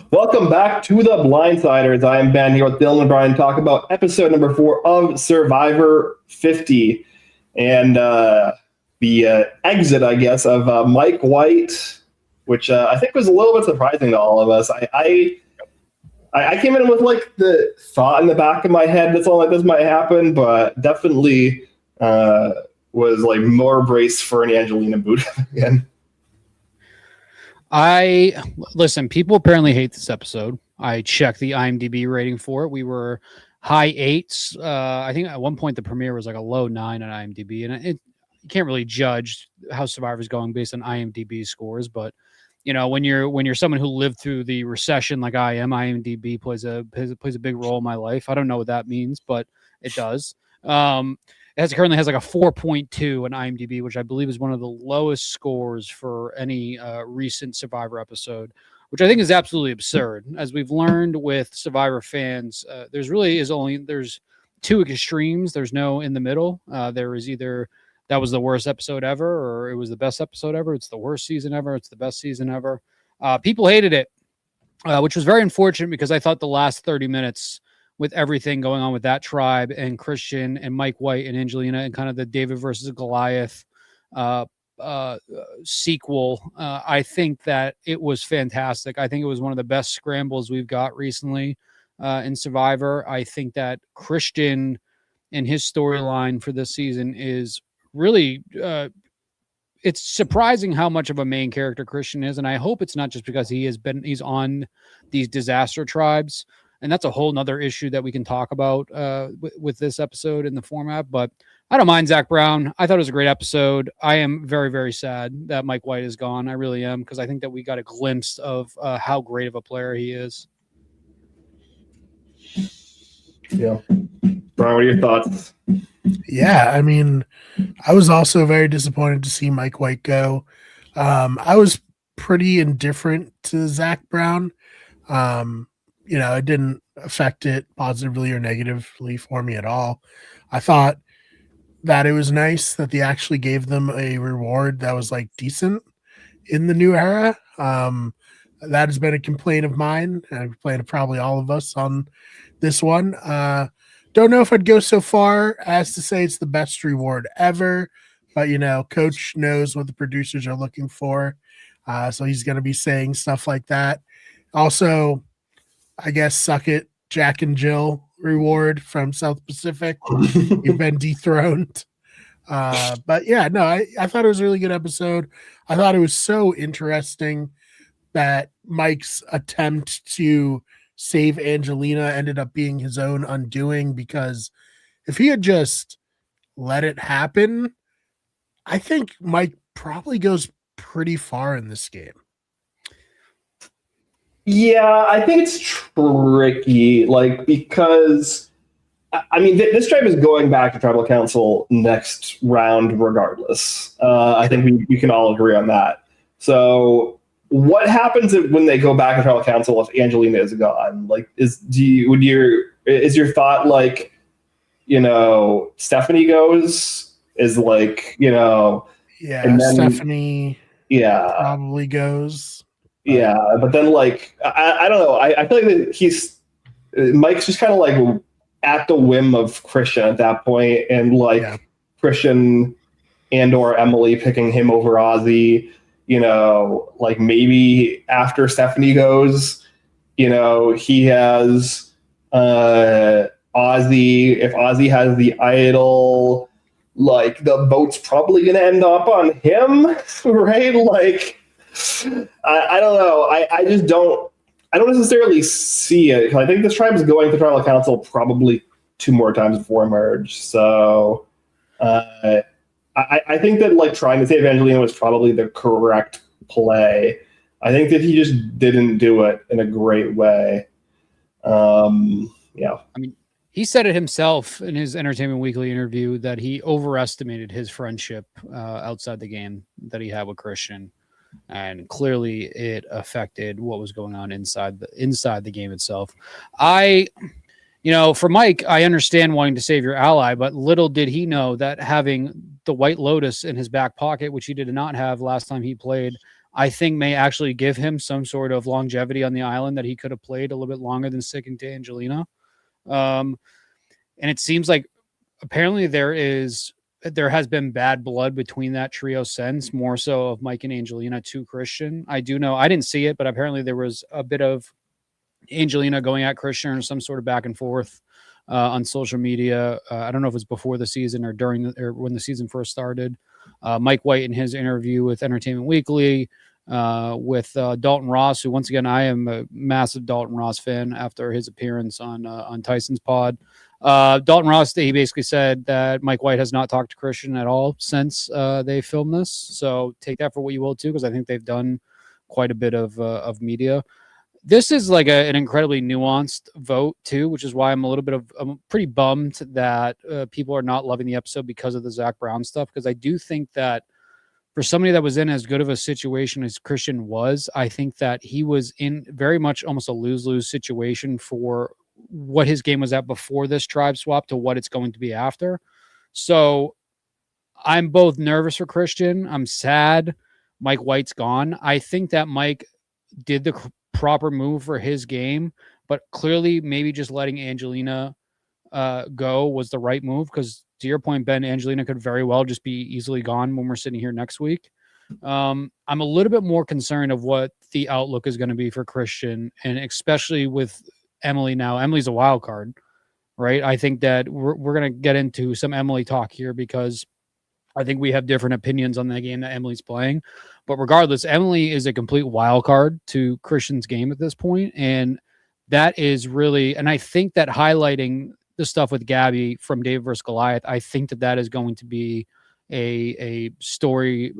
Welcome back to the Blindsiders. I am Ben here with Dylan and Brian to talk about episode number 4 of Survivor 50 and the exit, I guess, of Mike White, which I think was a little bit surprising to all of us. I came in with like the thought in the back of my head that something like this might happen, but definitely was like more braced for an Angelina boot again. Listen, people apparently hate this episode. I checked the IMDb rating for it. We were high 8s. I think at one point the premiere was like a low 9 on IMDb, and you can't really judge how Survivor's going based on IMDb scores. But you know, when you're someone who lived through the recession like I am, IMDb plays a big role in my life. I don't know what that means, but it does. It currently has like a 4.2 on IMDb, which I believe is one of the lowest scores for any recent Survivor episode, which I think is absolutely absurd. As we've learned with Survivor fans, there's two extremes. There's no in the middle. There is either that was the worst episode ever, or it was the best episode ever. It's the worst season ever. It's the best season ever. People hated it, which was very unfortunate because I thought the last 30 minutes with everything going on with that tribe and Christian and Mike White and Angelina and kind of the David versus Goliath sequel. I think that it was fantastic. I think it was one of the best scrambles we've got recently in Survivor. I think that Christian and his storyline for this season is really it's surprising how much of a main character Christian is. And I hope it's not just because he's on these disaster tribes. And that's a whole nother issue that we can talk about with this episode in the format. But I don't mind Zach Brown. I thought it was a great episode. I am very, very sad that Mike White is gone. I really am, because I think that we got a glimpse of how great of a player he is. Yeah. Brian, what are your thoughts? Yeah, I mean, I was also very disappointed to see Mike White go. I was pretty indifferent to Zach Brown. It didn't affect it positively or negatively for me at all. I thought that it was nice that they actually gave them a reward that was like decent in the new era. That has been a complaint of mine, and a complaint of probably all of us on this one. Don't know if I'd go so far as to say it's the best reward ever, but Coach knows what the producers are looking for. So he's going to be saying stuff like that. Also, I guess suck it, Jack and Jill reward from South Pacific. You've been dethroned. But yeah, no, I thought it was a really good episode. I thought it was so interesting that Mike's attempt to save Angelina ended up being his own undoing, because if he had just let it happen, I think Mike probably goes pretty far in this game. Yeah, I think it's tricky, because, I mean, this tribe is going back to tribal council next round regardless. I think we can all agree on that. So what happens when they go back to tribal council if Angelina is gone? Is your thought Stephanie goes? Yeah, and then, Stephanie probably goes. Yeah, but then I don't know. I feel like that Mike's just kind of at the whim of Christian at that point, and Christian and or Emily picking him over Ozzy. Maybe after Stephanie goes, he has Ozzy. If Ozzy has the idol, the vote's probably gonna end up on him, right? I don't know. I just don't. I don't necessarily see it. I think this tribe is going to tribal council probably 2 more times before merge. So I think that trying to save Angelina was probably the correct play. I think that he just didn't do it in a great way. Yeah. I mean, he said it himself in his Entertainment Weekly interview that he overestimated his friendship outside the game that he had with Christian. And clearly it affected what was going on inside the game itself. For Mike, I understand wanting to save your ally, but little did he know that having the White Lotus in his back pocket, which he did not have last time he played, I think may actually give him some sort of longevity on the island that he could have played a little bit longer than sticking to Angelina. And it seems like apparently there has been bad blood between that trio since, more so of Mike and Angelina to Christian. I do know, I didn't see it, but apparently there was a bit of Angelina going at Christian or some sort of back and forth on social media. I don't know if it was before the season or or when the season first started. Mike White in his interview with Entertainment Weekly with Dalton Ross, who once again I am a massive Dalton Ross fan after his appearance on Tyson's pod. Dalton Ross, he basically said that Mike White has not talked to Christian at all since they filmed this. So take that for what you will too, because I think they've done quite a bit of media. This is like an incredibly nuanced vote too, which is why I'm pretty bummed that people are not loving the episode because of the Zach Brown stuff. Because I do think that for somebody that was in as good of a situation as Christian was, I think that he was in very much almost a lose-lose situation for what his game was at before this tribe swap to what it's going to be after. So I'm both nervous for Christian. I'm sad Mike White's gone. I think that Mike did the proper move for his game, but clearly maybe just letting Angelina go was the right move, because to your point, Ben, Angelina could very well just be easily gone when we're sitting here next week. I'm a little bit more concerned of what the outlook is going to be for Christian, and especially with Emily now. Emily's a wild card, right? I think that we're going to get into some Emily talk here, because I think we have different opinions on the game that Emily's playing. But regardless, Emily is a complete wild card to Christian's game at this point. And that is really, and I think that highlighting the stuff with Gabby from David versus Goliath, I think that is going to be a story,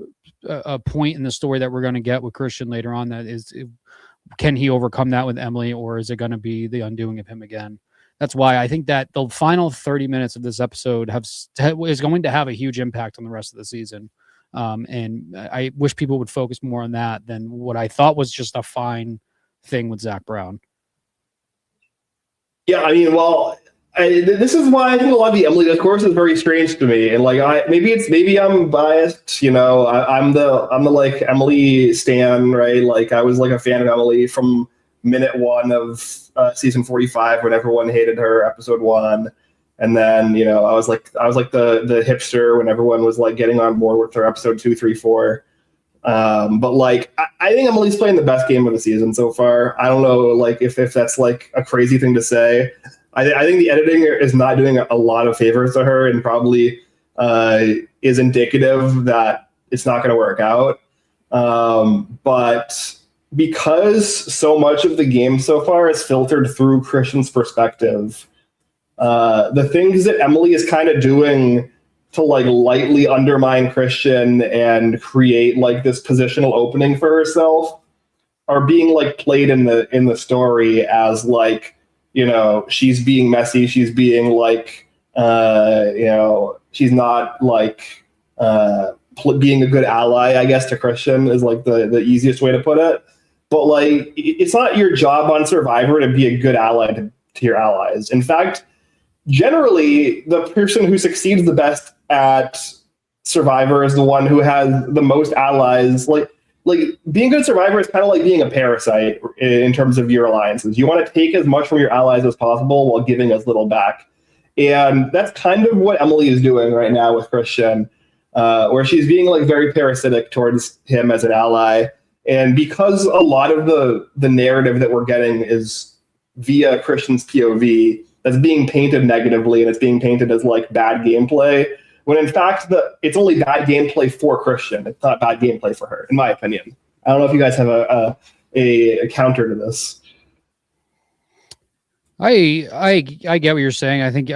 a point in the story that we're going to get with Christian later on. That is, can he overcome that with Emily, or is it going to be the undoing of him again? That's why I think that the final 30 minutes of this episode is going to have a huge impact on the rest of the season. And I wish people would focus more on that than what I thought was just a fine thing with Zach Brown. Yeah, I mean, well, this is why I think a lot of the Emily discourse is very strange to me, and like maybe I'm biased, you know. I'm the like Emily stan, right? Like I was like a fan of Emily from minute one of season 45 when everyone hated her episode 1, and then you know I was like the hipster when everyone was like getting on board with her episode 2, 3, 4. But like I think Emily's playing the best game of the season so far. I don't know like if that's like a crazy thing to say. I think the editing is not doing a lot of favors to her, and probably is indicative that it's not going to work out. But because so much of the game so far is filtered through Christian's perspective, the things that Emily is kind of doing to like lightly undermine Christian and create like this positional opening for herself are being like played in the story as like, you know, she's being messy, she's being like, you know, she's not like being a good ally, I guess, to Christian is like the easiest way to put it. But like, it's not your job on Survivor to be a good ally to your allies. In fact, generally, the person who succeeds the best at Survivor is the one who has the most allies. Like being a good Survivor is kind of like being a parasite in terms of your alliances. You want to take as much from your allies as possible while giving as little back. And that's kind of what Emily is doing right now with Christian, where she's being like very parasitic towards him as an ally. And because a lot of the narrative that we're getting is via Christian's POV, that's being painted negatively, and it's being painted as like bad gameplay, when in fact it's only bad gameplay for Christian. It's not bad gameplay for her, in my opinion. I don't know if you guys have a counter to this. I get what you're saying. I think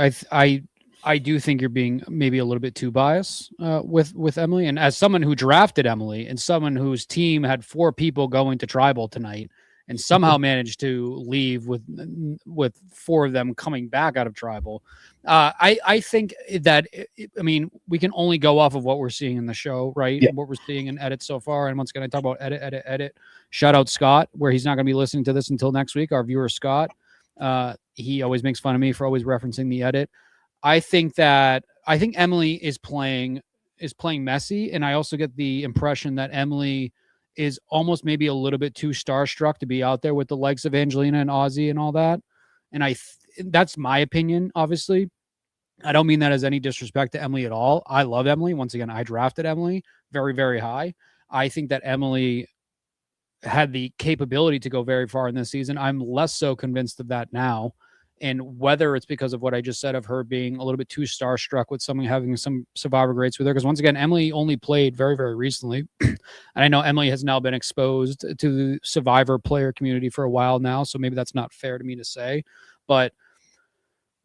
I do think you're being maybe a little bit too biased with Emily. And as someone who drafted Emily and someone whose team had 4 people going to tribal tonight and somehow managed to leave with 4 of them coming back out of tribal, I think that, I mean, we can only go off of what we're seeing in the show, right? Yeah. What we're seeing in edits so far. And once again, I talk about edit. Shout out Scott, where he's not going to be listening to this until next week. Our viewer, Scott, he always makes fun of me for always referencing the edit. I think Emily is playing messy, and I also get the impression that Emily is almost maybe a little bit too starstruck to be out there with the likes of Angelina and Ozzy and all that. And that's my opinion, obviously. I don't mean that as any disrespect to Emily at all. I love Emily. Once again, I drafted Emily very, very high. I think that Emily had the capability to go very far in this season. I'm less so convinced of that now. And whether it's because of what I just said of her being a little bit too starstruck with someone having some Survivor greats with her, because once again, Emily only played very, very recently. And I know Emily has now been exposed to the Survivor player community for a while now, so maybe that's not fair to me to say. But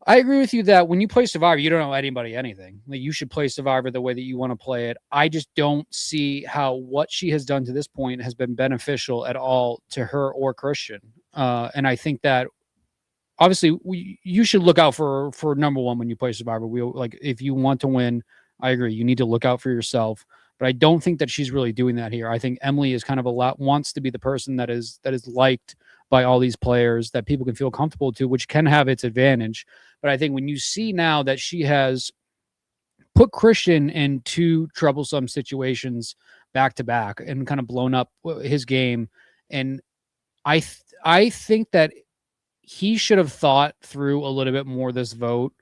I agree with you that when you play Survivor, you don't know anybody anything. Like, you should play Survivor the way that you want to play it. I just don't see how what she has done to this point has been beneficial at all to her or Christian. And I think that obviously you should look out for number one when you play Survivor. If you want to win, I agree. You need to look out for yourself. But I don't think that she's really doing that here. I think Emily is kind of wants to be the person that is liked by all these players, that people can feel comfortable to, which can have its advantage. But I think when you see now that she has put Christian in two troublesome situations back to back and kind of blown up his game, and I think that he should have thought through a little bit more this vote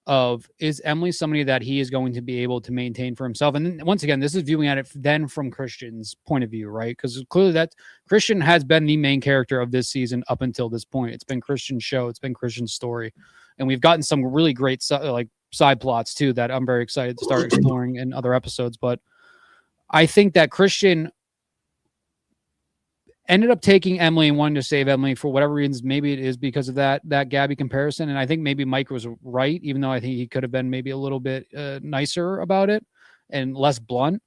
of, is Emily somebody that he is going to be able to maintain for himself? And then, once again, this is viewing at it then from Christian's point of view, right? Because clearly that Christian has been the main character of this season up until this point. It's been Christian's show. It's been Christian's story. And we've gotten some really great side plots too that I'm very excited to start exploring in other episodes. But I think that Christian ended up taking Emily and wanting to save Emily for whatever reasons. Maybe it is because of that Gabby comparison. And I think maybe Mike was right, even though I think he could have been maybe a little bit nicer about it and less blunt.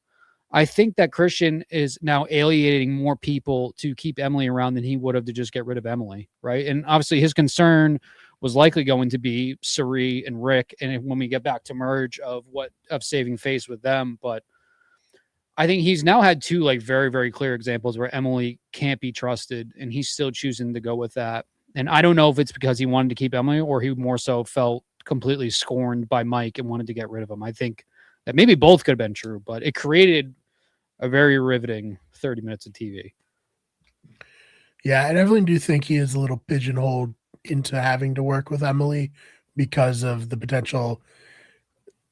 I think that Christian is now alienating more people to keep Emily around than he would have to just get rid of Emily, right? And obviously his concern was likely going to be Suri and Rick, and when we get back to merge of saving face with them. But I think he's now had two very, very clear examples where Emily can't be trusted, and he's still choosing to go with that. And I don't know if it's because he wanted to keep Emily or he more so felt completely scorned by Mike and wanted to get rid of him. I think that maybe both could have been true, but it created a very riveting 30 minutes of TV. Yeah, I definitely do think he is a little pigeonholed into having to work with Emily because of the potential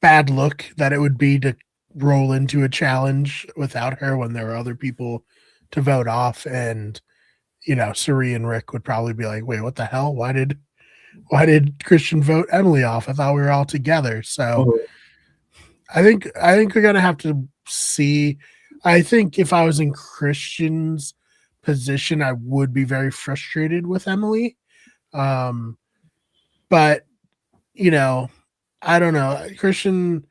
bad look that it would be to roll into a challenge without her when there are other people to vote off. And Suri and Rick would probably be like, wait, what the hell, why did Christian vote Emily off? I thought we were all together. So I think we're gonna have to see. I think if I was in Christian's position, I would be very frustrated with Emily, but I don't know, Christian,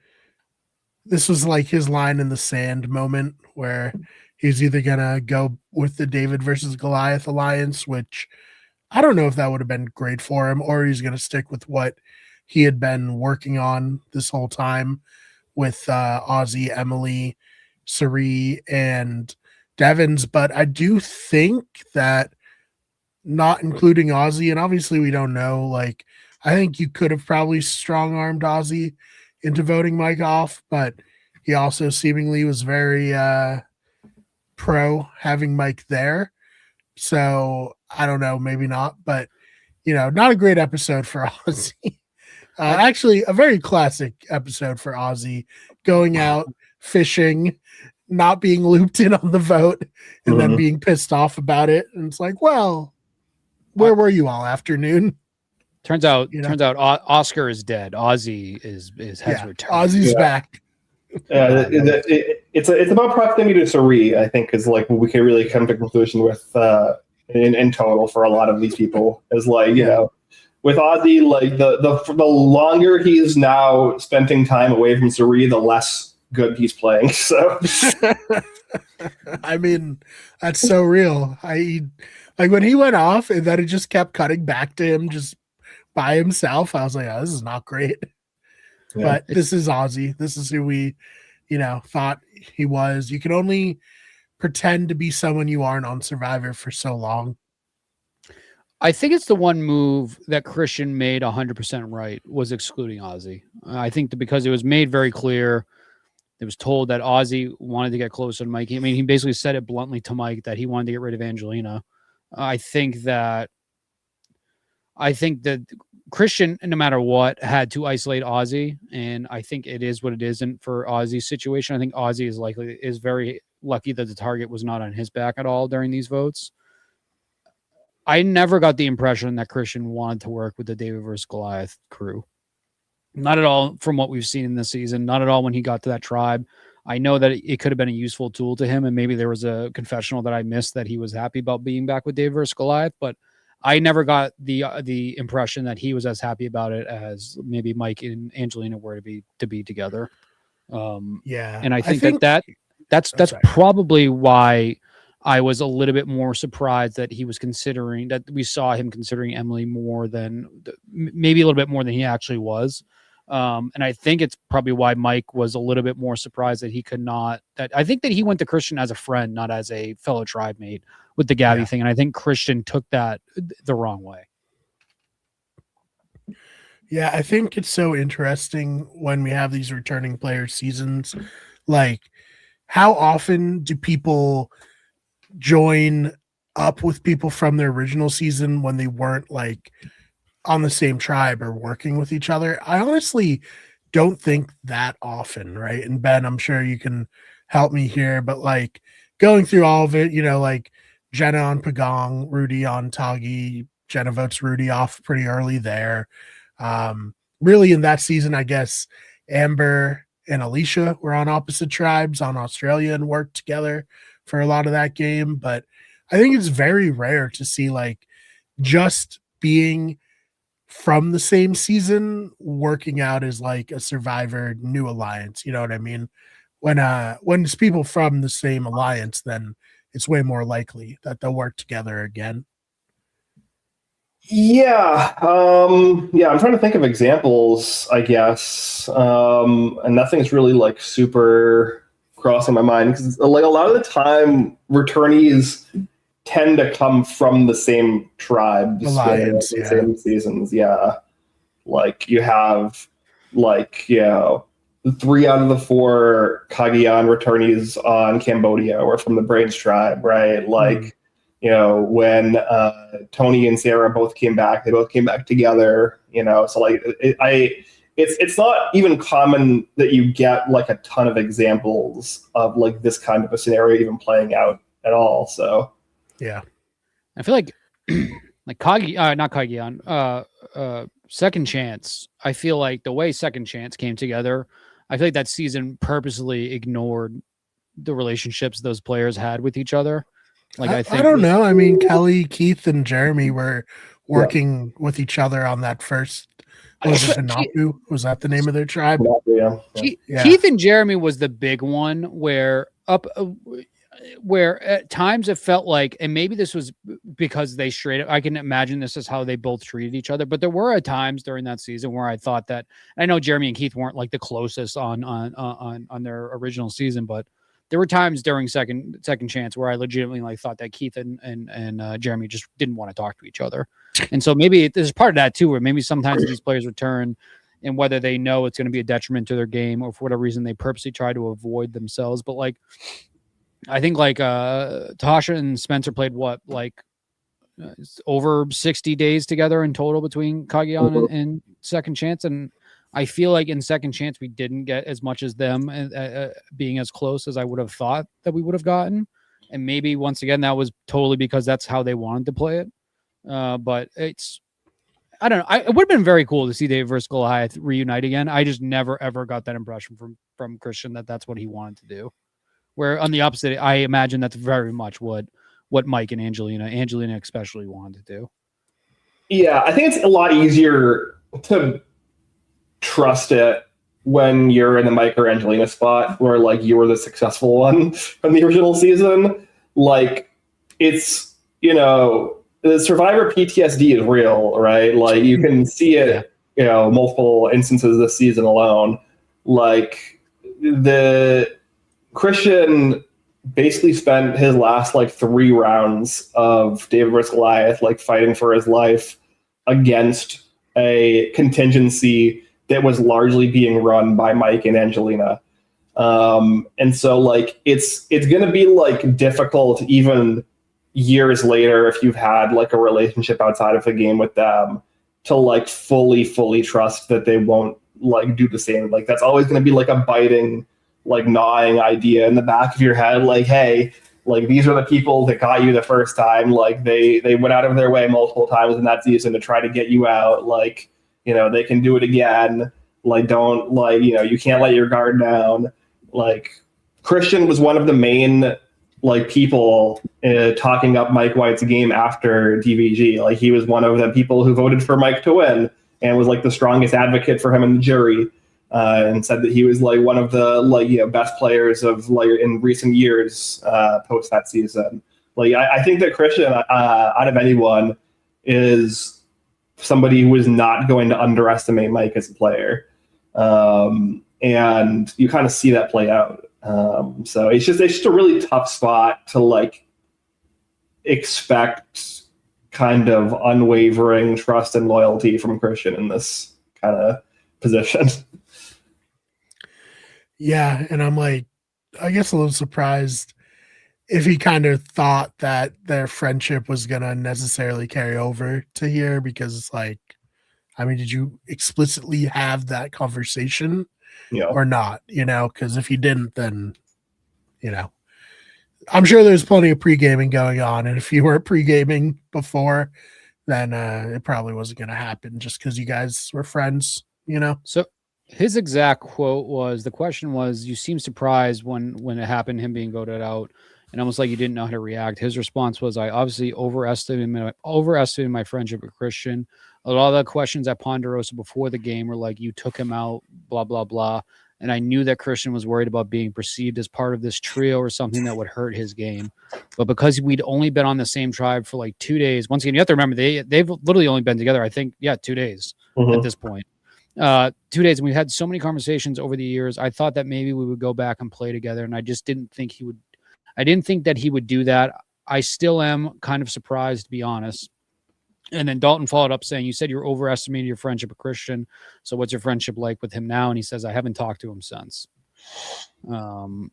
this was like his line in the sand moment where he's either going to go with the David versus Goliath alliance, which I don't know if that would have been great for him, or he's going to stick with what he had been working on this whole time with Ozzy, Emily, Suri, and Devins. But I do think that not including Ozzy, and obviously we don't know, I think you could have probably strong-armed Ozzy into voting Mike off, but he also seemingly was very pro having Mike there. So I don't know, maybe not, but not a great episode for Ozzy. Actually, a very classic episode for Ozzy, going out fishing, not being looped in on the vote, and then being pissed off about it. And it's like, well, where were you all afternoon? Turns out Oscar is dead. Ozzy has returned. Ozzy's back. It's about proximity to Suri, I think, is what we can really come to a conclusion with in total for a lot of these people. Is with Ozzy, the longer he's now spending time away from Suri, the less good he's playing. So I mean, that's so real. When he went off and then it just kept cutting back to him just by himself, I was like, oh, this is not great. Yeah. But this is Ozzy. This is who we, thought he was. You can only pretend to be someone you aren't on Survivor for so long. I think it's the one move that Christian made 100% right, was excluding Ozzy. I think that because it was made very clear It was told that Ozzy wanted to get closer to Mike. I mean, he basically said it bluntly to Mike that he wanted to get rid of Angelina. I think that Christian, no matter what, had to isolate Ozzy, and I think it is what it isn't for Ozzy's situation. I think Ozzy is very lucky that the target was not on his back at all during these votes. I never got the impression that Christian wanted to work with the David versus Goliath crew. Not at all from what we've seen in this season. Not at all when he got to that tribe. I know that it could have been a useful tool to him, and maybe there was a confessional that I missed that he was happy about being back with David versus Goliath, but I never got the impression that he was as happy about it as maybe Mike and Angelina were to be together. Yeah, and I think that's probably why I was a little bit more surprised that we saw him considering Emily more than maybe a little bit more than he actually was. And I think it's probably why Mike was a little bit more surprised that he could not. That I think that he went to Christian as a friend, not as a fellow tribe mate with the Gabby thing. And I think Christian took that the wrong way. Yeah, I think it's so interesting when we have these returning player seasons. Like, how often do people join up with people from their original season when they weren't like on the same tribe or working with each other? I honestly don't think that often, right? And Ben, I'm sure you can help me here, but like going through all of it, like Jenna on Pagong, Rudy on Tagi. Jenna votes Rudy off pretty early there. Really in that season, I guess Amber and Alicia were on opposite tribes on Australia and worked together for a lot of that game. But I think it's very rare to see like just being from the same season working out as like a Survivor new alliance. You know what I mean? When it's people from the same alliance, then it's way more likely that they'll work together again. Yeah. I'm trying to think of examples, I guess. And nothing's really like super crossing my mind because like a lot of the time returnees tend to come from the same tribes, alliance, the same seasons. Yeah. Like you have like, 3 out of the 4 Cagayan returnees on Cambodia were from the Brains tribe, right? Like, when Tony and Sarah both came back, they both came back together, so like it's not even common that you get like a ton of examples of like this kind of a scenario even playing out at all. So yeah, I feel like not Cagayan, Second Chance. I feel like the way Second Chance came together, I feel like that season purposely ignored the relationships those players had with each other. Like I don't know. I mean, Kelly, Keith, and Jeremy were working with each other on that first. Was it Hanapu? Was that the name of their tribe? Keith and Jeremy was the big one where at times it felt like, and maybe this was because they straight up, I can imagine this is how they both treated each other, but there were times during that season where I thought that, I know Jeremy and Keith weren't like the closest on their original season, but there were times during second chance where I legitimately like thought that Keith and Jeremy just didn't want to talk to each other. And so maybe there's part of that too, where maybe sometimes these players return and whether they know it's going to be a detriment to their game or for whatever reason, they purposely try to avoid themselves. But like, I think like Tasha and Spencer played over 60 days together in total between Cagayan and Second Chance. And I feel like in Second Chance, we didn't get as much as them being as close as I would have thought that we would have gotten. And maybe once again, that was totally because that's how they wanted to play it. But I don't know. It would have been very cool to see David versus Goliath reunite again. I just never, ever got that impression from Christian that that's what he wanted to do. Where on the opposite, I imagine that's very much what Mike and Angelina especially wanted to do. Yeah, I think it's a lot easier to trust it when you're in the Mike or Angelina spot where like you were the successful one from the original season. Like it's, the Survivor PTSD is real, right? Like you can see it, multiple instances this season alone. Like the Christian basically spent his last like 3 rounds of David vs. Goliath, like fighting for his life against a contingency that was largely being run by Mike and Angelina. And so like it's gonna be like difficult even years later if you've had like a relationship outside of the game with them to like fully trust that they won't like do the same. Like that's always gonna be like a biting, like gnawing idea in the back of your head, like, hey, like these are the people that got you the first time. Like they went out of their way multiple times in that season to try to get you out. Like, you know, they can do it again. Like, don't like, you know, you can't let your guard down. Like Christian was one of the main like people talking up Mike White's game after DVG. Like he was one of the people who voted for Mike to win and was like the strongest advocate for him in the jury, and said that he was like one of the like, you know, best players of like in recent years post that season. Like I think that Christian out of anyone is somebody who is not going to underestimate Mike as a player. And you kind of see that play out. So it's just a really tough spot to like expect kind of unwavering trust and loyalty from Christian in this kind of position. Yeah, and I'm like, I guess a little surprised if he kind of thought that their friendship was gonna necessarily carry over to here, because it's like, I mean, did you explicitly have that conversation? Yeah. Or not, you know, because if you didn't, then, you know, I'm sure there's plenty of pre-gaming going on. And if you weren't pre-gaming before, then it probably wasn't going to happen just because you guys were friends, you know? So his exact quote was, the question was, you seem surprised when it happened, him being voted out, and almost like you didn't know how to react. His response was, I obviously overestimated my friendship with Christian. A lot of the questions at Ponderosa before the game were like, you took him out, blah, blah, blah. And I knew that Christian was worried about being perceived as part of this trio or something that would hurt his game. But because we'd only been on the same tribe for like 2 days, once again, you have to remember, they've literally only been together, I think, 2 days at this point. 2 days. And we had so many conversations over the years. I thought that maybe we would go back and play together. And I just didn't think I didn't think that he would do that. I still am kind of surprised, to be honest. And then Dalton followed up saying, you said you're overestimating your friendship with Christian. So what's your friendship like with him now? And he says, I haven't talked to him since. And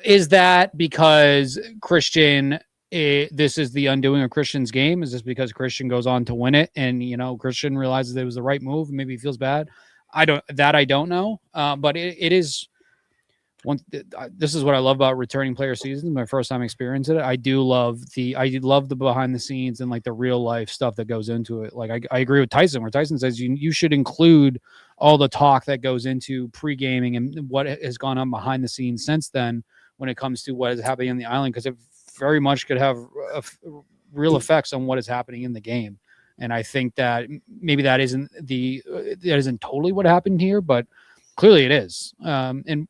is that because Christian, this is the undoing of Christian's game? Is this because Christian goes on to win it and, you know, Christian realizes that it was the right move and maybe he feels bad? I don't know. But it is this is what I love about returning player seasons. My first time experiencing it. I love the behind the scenes and like the real life stuff that goes into it. Like I agree with Tyson, where Tyson says you should include all the talk that goes into pre-gaming and what has gone on behind the scenes since then when it comes to what is happening on the island, because it very much could have real effects on what is happening in the game. And I think that maybe that isn't totally what happened here, but clearly it is. And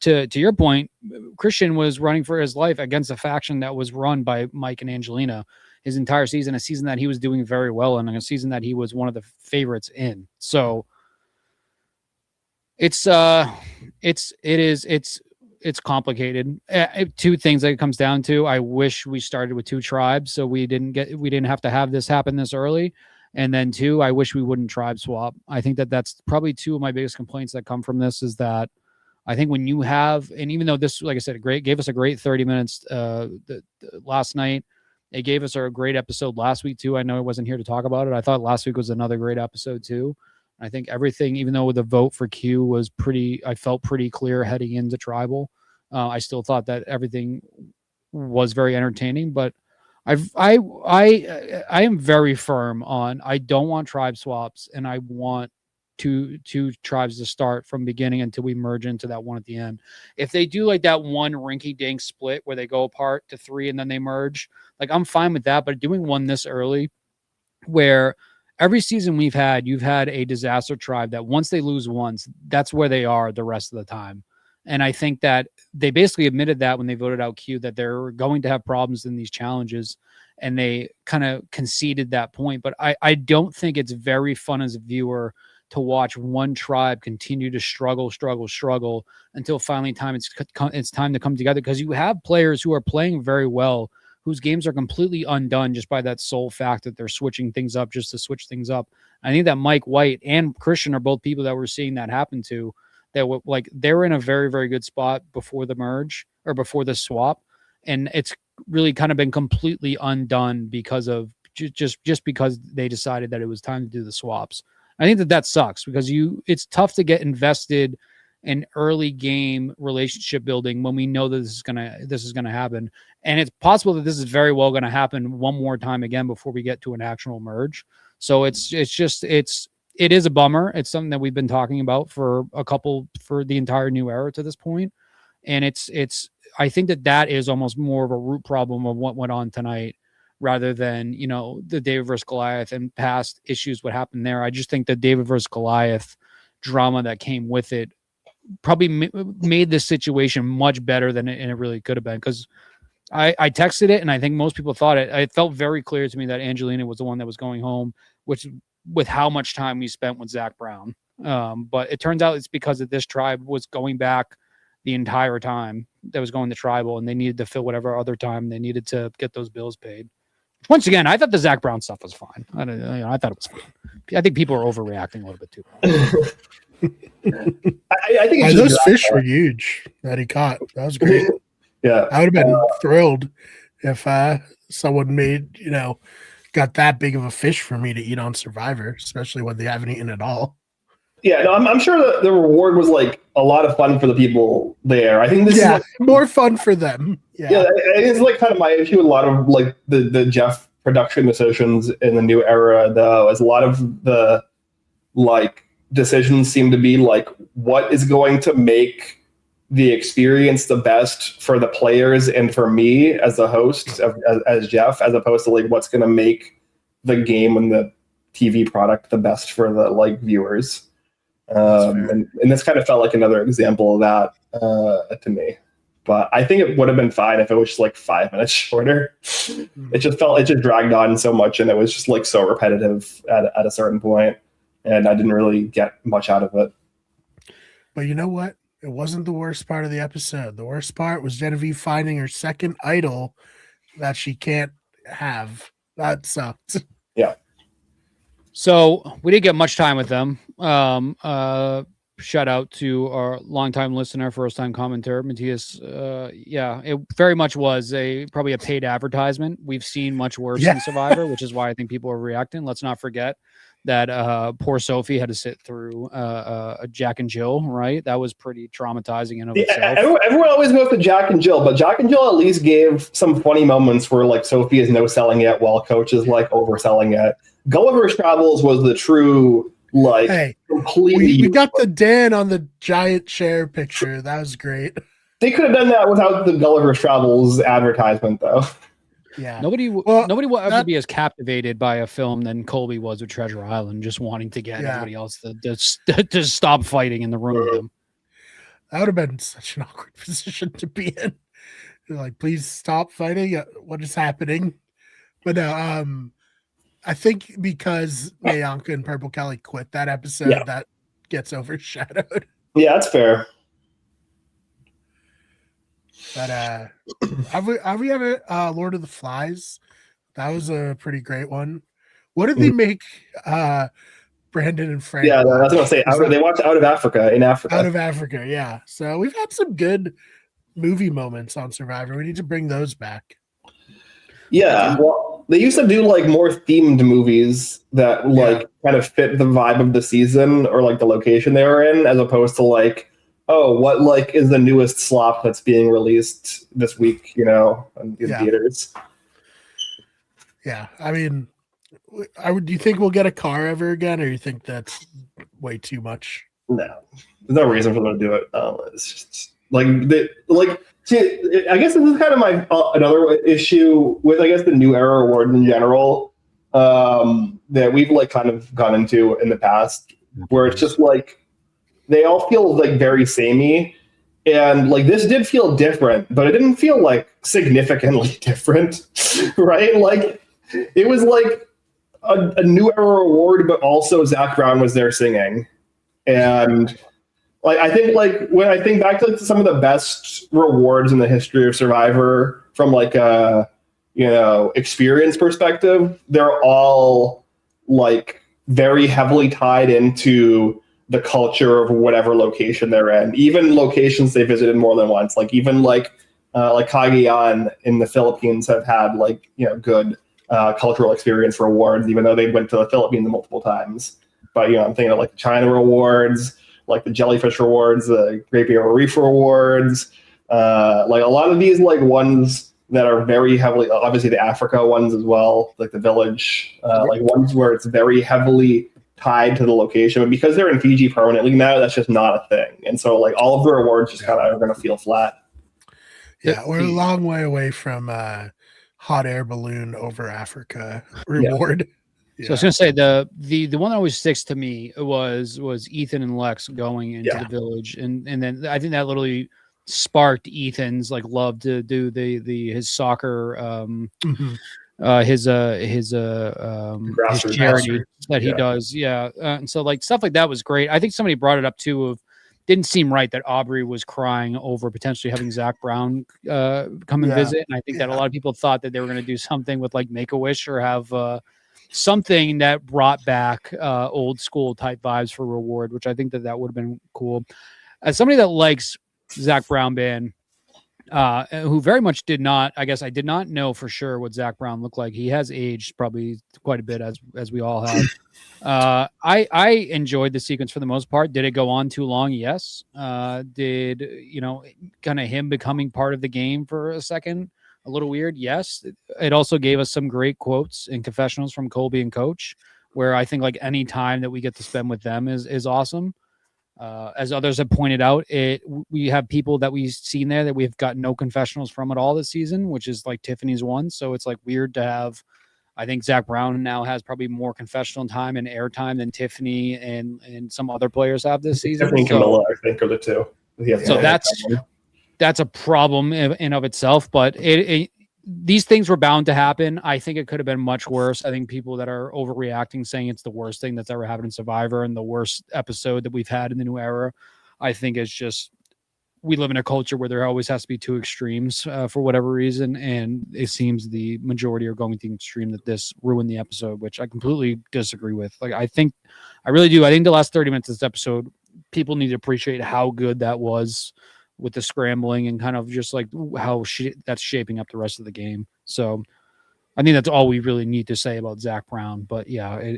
to your point, Christian was running for his life against a faction that was run by Mike and Angelina his entire season, a season that he was doing very well in, and a season that he was one of the favorites in. So it's complicated. Two things that it comes down to. I wish we started with 2 tribes so we didn't have to have this happen this early. And then 2, I wish we wouldn't tribe swap. I think that's probably 2 of my biggest complaints that come from this, is that I think when you have, and even though this, like I said, gave us a great 30 minutes last night, it gave us a great episode last week too. I know I wasn't here to talk about it. I thought last week was another great episode too. I think everything, even though the vote for Q was I felt pretty clear heading into tribal. I still thought that everything was very entertaining, but I am very firm on, I don't want tribe swaps, and I want two tribes to start from beginning until we merge into that one at the end. If they do like that one rinky dink split where they go apart to 3 and then they merge, like I'm fine with that. But doing one this early, where every season you've had a disaster tribe that once they lose once, that's where they are the rest of the time. And I think that they basically admitted that when they voted out Q, that they're going to have problems in these challenges, and they kind of conceded that point. But I don't think it's very fun as a viewer to watch one tribe continue to struggle until finally it's time to come together, because you have players who are playing very well, whose games are completely undone just by that sole fact that they're switching things up just to switch things up. I think that Mike White and Christian are both people that we're seeing that happen to. that like they were in a very, very good spot before the merge or before the swap. And it's really kind of been completely undone because of just because they decided that it was time to do the swaps. I think that sucks because it's tough to get invested in early game relationship building when we know that this is gonna happen. And it's possible that this is very well going to happen one more time again before we get to an actual merge. So it is a bummer. It's something that we've been talking about for the entire new era to this point. And I think that is almost more of a root problem of what went on tonight rather than, the David versus Goliath and past issues, what happened there. I just think the David versus Goliath drama that came with it probably made this situation much better than it really could have been. Because I texted it, and I think most people thought it. It felt very clear to me that Angelina was the one that was going home, which with how much time we spent with Zach Brown. But it turns out it's because that this tribe was going back the entire time that was going to tribal, and they needed to fill whatever other time they needed to get those bills paid. Once again, I thought the Zach Brown stuff was fine. I thought it was fine. I think people are overreacting a little bit too. I think those fish were huge that he caught. That was great. Yeah, I would have been thrilled if someone got that big of a fish for me to eat on Survivor, especially when they haven't eaten at all. Yeah, no, I'm sure that the reward was like a lot of fun for the people there. I think this is like, more fun for them. Yeah, it's like kind of my issue with a lot of like the Jeff production decisions in the new era, though, is a lot of the like decisions seem to be like what is going to make the experience the best for the players and for me as a host as Jeff, as opposed to like what's going to make the game and the TV product the best for the like viewers. And this kind of felt like another example of that to me. But I think it would have been fine if it was just like 5 minutes shorter. It just dragged on so much, and it was just like so repetitive at a certain point, and I didn't really get much out of it. But you know what? It wasn't the worst part of the episode. The worst part was Genevieve finding her second idol that she can't have. That sucked. Yeah. So we didn't get much time with them. Shout out to our longtime listener, first time commentator, Matthias. It very much was probably a paid advertisement. We've seen much worse in Survivor, which is why I think people are reacting. Let's not forget that poor Sophie had to sit through a Jack and Jill, right? That was pretty traumatizing in of itself. Everyone always goes to Jack and Jill, but Jack and Jill at least gave some funny moments where like Sophie is no selling it while Coach is like overselling it. Gulliver's Travels was the true completely. We got the Dan on the giant chair picture. That was great. They could have done that without the Gulliver's Travels advertisement, though. Yeah. Nobody will ever be as captivated by a film than Colby was with Treasure Island, just wanting to get everybody else to stop fighting in the room with him. That would have been such an awkward position to be in. You're like, please stop fighting. What is happening? But no, I think because Mayanka and Purple Kelly quit that episode, that gets overshadowed. Yeah, that's fair. But have we ever Lord of the Flies? That was a pretty great one. What did they make Brandon and Frank? Yeah, I was going to say they watched Out of Africa in Africa. Out of Africa, yeah. So we've had some good movie moments on Survivor. We need to bring those back. Yeah, well, they used to do like more themed movies that like kind of fit the vibe of the season or like the location they were in, as opposed to like, oh, what like is the newest slop that's being released this week, in theaters. Yeah, I mean, do you think we'll get a car ever again, or you think that's way too much? No, there's no reason for them to do it. It's just see, I guess this is kind of my another issue with the New Era Award in general that we've like kind of gone into in the past, where it's just like they all feel like very samey, and like this did feel different, but it didn't feel like significantly different, right? Like it was like a New Era Award, but also Zach Brown was there singing, and. Like I think, like when I think back to some of the best rewards in the history of Survivor from like a experience perspective, they're all like very heavily tied into the culture of whatever location they're in, even locations they visited more than once. Like even like Cagayan in the Philippines have had like, you know, good cultural experience rewards, even though they went to the Philippines multiple times. But, you know, I'm thinking of like the China rewards, like the jellyfish rewards, the Great Barrier Reef rewards, like a lot of these like ones that are very heavily, obviously the Africa ones as well, like the village, like ones where it's very heavily tied to the location. But because they're in Fiji permanently now, that's just not a thing. And so like all of the rewards just kind of are going to feel flat. Yeah, we're a long way away from hot air balloon over Africa reward. So I was gonna say the one that always sticks to me was Ethan and Lex going into the village, and then I think that literally sparked Ethan's like love to do his soccer his charity that he does. And so like stuff like that was great. I think somebody brought it up too of didn't seem right that Aubrey was crying over potentially having Zach Brown come and visit, and I think that a lot of people thought that they were going to do something with like Make-A-Wish or have something that brought back old school type vibes for reward, which I think that would have been cool. As somebody that likes Zach Brown band, who very much did not, I guess I did not know for sure what Zach Brown looked like. He has aged probably quite a bit as we all have. I enjoyed the sequence for the most part. Did it go on too long? Yes. Did, you know, kind of him becoming part of the game for a second a little weird? Yes. It also gave us some great quotes and confessionals from Colby and Coach, where I think like any time that we get to spend with them is awesome. As others have pointed out, we have people that we've seen there that we've got no confessionals from at all this season, which is like Tiffany's one. So it's like weird to have. I think Zach Brown now has probably more confessional time and airtime than Tiffany and some other players have this season. Tiffany and Camilla, I think, are the two. So that's a problem in of itself. But these things were bound to happen. I think it could have been much worse. I think people that are overreacting, saying it's the worst thing that's ever happened in Survivor and the worst episode that we've had in the new era, I think it's just we live in a culture where there always has to be two extremes for whatever reason, and it seems the majority are going to the extreme that this ruined the episode, which I completely disagree with. Like I really do. I think the last 30 minutes of this episode, people need to appreciate how good that was with the scrambling and kind of just like how that's shaping up the rest of the game. So I think that's all we really need to say about Zach Brown. But yeah,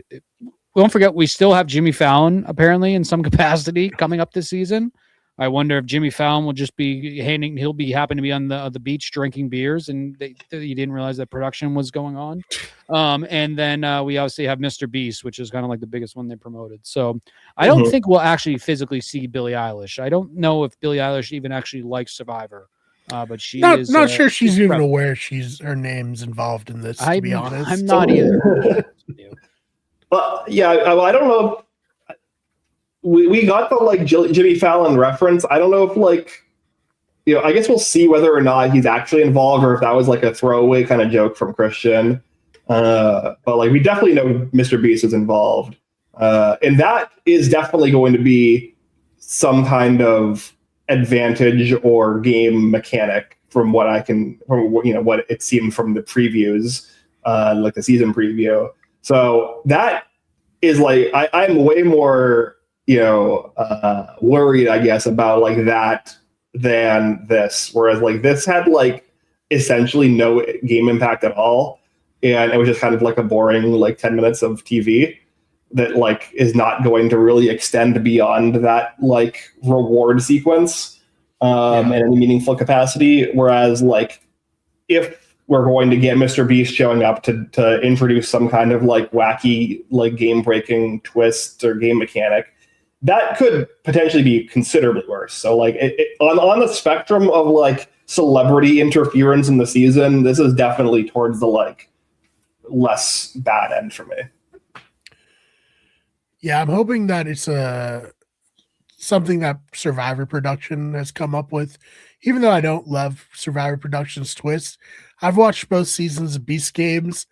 don't forget, we still have Jimmy Fallon apparently in some capacity coming up this season. I wonder if Jimmy Fallon will just be he'll be happen to be on the beach drinking beers, and you didn't realize that production was going on. And then we obviously have Mr. Beast, which is kind of like the biggest one they promoted. So I don't think we'll actually physically see Billie Eilish. I don't know if Billie Eilish even actually likes Survivor, but she is not sure she's even aware her name's involved in this. To be honest, I'm not either. But yeah, I don't know. We got the like Jimmy Fallon reference. I don't know if like, you know, I guess we'll see whether or not he's actually involved or if that was like a throwaway kind of joke from Christian. But like we definitely know Mr. Beast is involved. And that is definitely going to be some kind of advantage or game mechanic from what what it seemed from the previews, like the season preview. So that is like, I'm way more, worried, I guess, about like that than this. Whereas like this had like essentially no game impact at all. And it was just kind of like a boring like 10 minutes of TV that like is not going to really extend beyond that like reward sequence in any meaningful capacity. Whereas like if we're going to get Mr. Beast showing up to introduce some kind of like wacky like game breaking twist or game mechanic, that could potentially be considerably worse. So like on the spectrum of like celebrity interference in the season, this is definitely towards the like less bad end for me. Yeah, I'm hoping that it's something that Survivor production has come up with. Even though I don't love Survivor Production's twist, I've watched both seasons of Beast Games.